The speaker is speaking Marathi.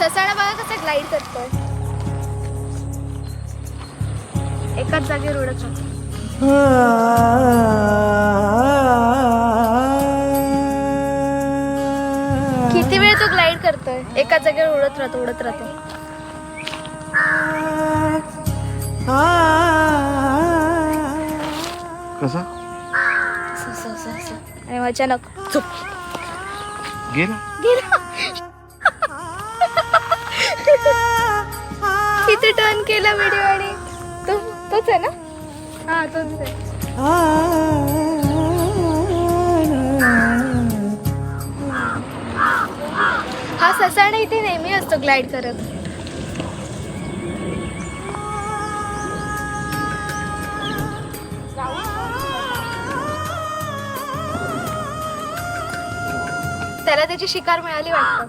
ससाणा बघा कसं ग्लाइड करतोय, एकाच जागेवर उडत राहतो. किती वेळ तो ग्लाइड करतोय, एकाच जागेवर उडत राहतो उडत राहतो. कसा आणि अचानक चुप गेला. गेला. किती टर्न केला व्हिडिओ आणि तोच आहे ना. हा तोच आहे. हा ससाणा इथे नेहमी असतो ग्लाइड करत. त्याला त्याची शिकार मिळाली वाटतं.